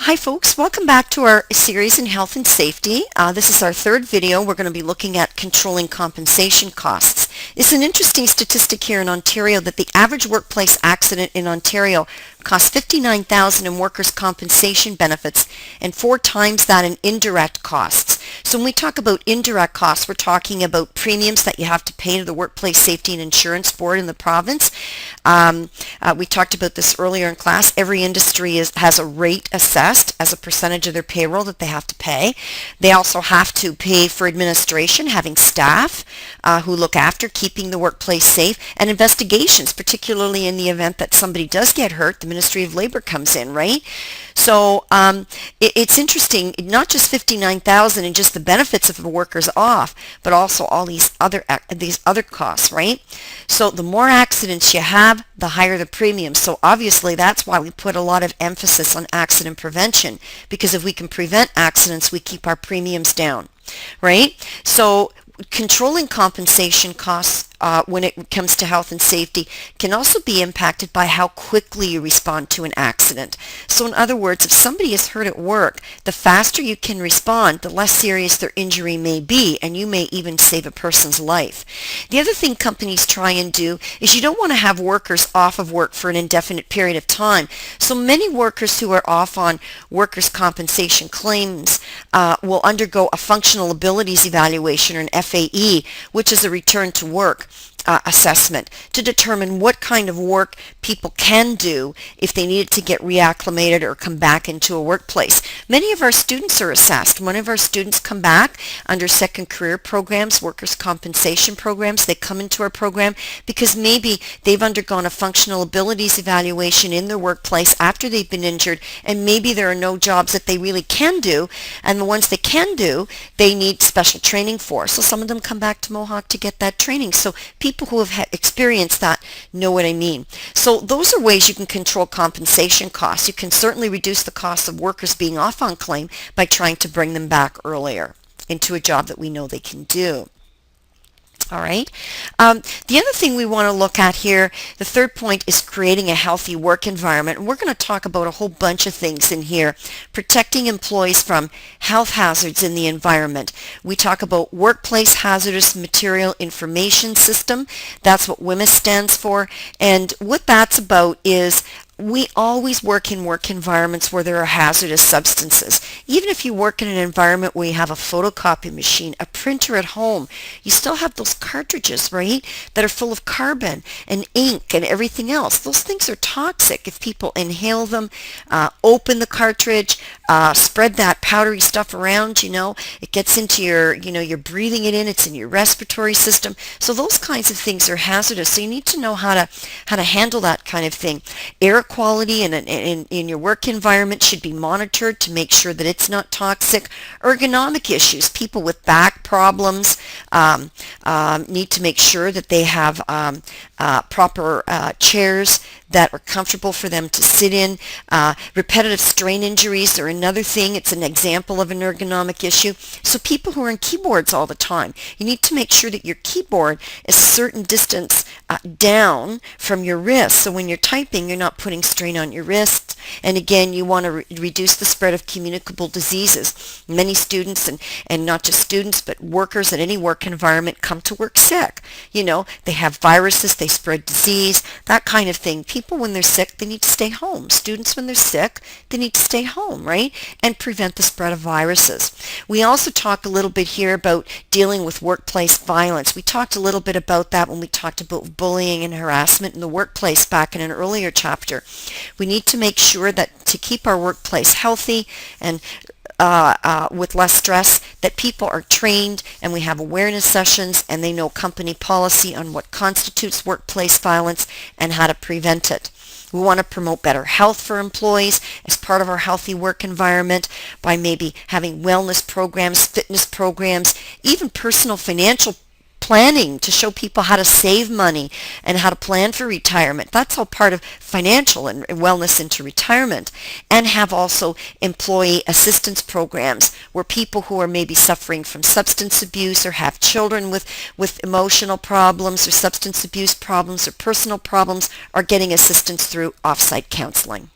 Hi folks, welcome back to our series in health and safety. This is our third video. We're going to be looking at controlling compensation costs. It's an interesting statistic here in Ontario that the average workplace accident in Ontario costs $59,000 in workers' compensation benefits and 4 times that in indirect costs. So when we talk about indirect costs, we're talking about premiums that you have to pay to the Workplace Safety and Insurance Board in the province. We talked about this earlier in class. Every industry has a rate assessed as a percentage of their payroll that they have to pay. They also have to pay for administration, having staff who look after keeping the workplace safe, and investigations, particularly in the event that somebody does get hurt. The Ministry of Labor comes in, right? So it's interesting, not just $59,000 and just the benefits of the workers off, but also all these other costs, right? So the more accidents you have, the higher the premium. So obviously that's why we put a lot of emphasis on accident prevention, because if we can prevent accidents, we keep our premiums down, right? So controlling compensation costs when it comes to health and safety can also be impacted by how quickly you respond to an accident. So in other words, if somebody is hurt at work, the faster you can respond, the less serious their injury may be, and you may even save a person's life. The other thing companies try and do is you don't want to have workers off of work for an indefinite period of time. So many workers who are off on workers' compensation claims will undergo a functional abilities evaluation, or an FAE, which is a return to work assessment, to determine what kind of work people can do if they needed to get reacclimated or come back into a workplace. Many of our students are assessed. One of our students come back under second career programs, workers' compensation programs. They come into our program because maybe they've undergone a functional abilities evaluation in their workplace after they've been injured, and maybe there are no jobs that they really can do, and the ones they can do, they need special training for. So some of them come back to Mohawk to get that training. So people who have experienced that know what I mean. So those are ways you can control compensation costs. You can certainly reduce the cost of workers being off on claim by trying to bring them back earlier into a job that we know they can do. All right. The other thing we want to look at here, the third point, is creating a healthy work environment. And we're going to talk about a whole bunch of things in here. Protecting employees from health hazards in the environment. We talk about Workplace Hazardous Material Information System. That's what WHMIS stands for. And what that's about is we always work in work environments where there are hazardous substances. Even if you work in an environment where you have a photocopy machine, a printer at home, you still have those cartridges, right, that are full of carbon and ink and everything else. Those things are toxic if people inhale them, open the cartridge, spread that powdery stuff around, it gets into your, you're breathing it in, it's in your respiratory system. So those kinds of things are hazardous. So you need to know how to handle that kind of thing. Air quality in your work environment should be monitored to make sure that it's not toxic. Ergonomic issues, people with back problems need to make sure that they have proper chairs that are comfortable for them to sit in. Repetitive strain injuries are another thing. It's an example of an ergonomic issue. So people who are on keyboards all the time, you need to make sure that your keyboard is a certain distance down from your wrist. So when you're typing, you're not putting strain on your wrists. And again, you want to reduce the spread of communicable diseases. Many students, and not just students, but workers at any work environment come to work sick. They have viruses, they spread disease, that kind of thing. People, when they're sick, they need to stay home. Students, when they're sick, they need to stay home, right? And prevent the spread of viruses. We also talk a little bit here about dealing with workplace violence. We talked a little bit about that when we talked about bullying and harassment in the workplace back in an earlier chapter. We need to make sure that to keep our workplace healthy and with less stress, that people are trained and we have awareness sessions and they know company policy on what constitutes workplace violence and how to prevent it. We want to promote better health for employees as part of our healthy work environment by maybe having wellness programs, fitness programs, even personal financial planning to show people how to save money and how to plan for retirement. That's all part of financial and wellness into retirement. And have also employee assistance programs where people who are maybe suffering from substance abuse or have children with emotional problems or substance abuse problems or personal problems are getting assistance through off-site counseling.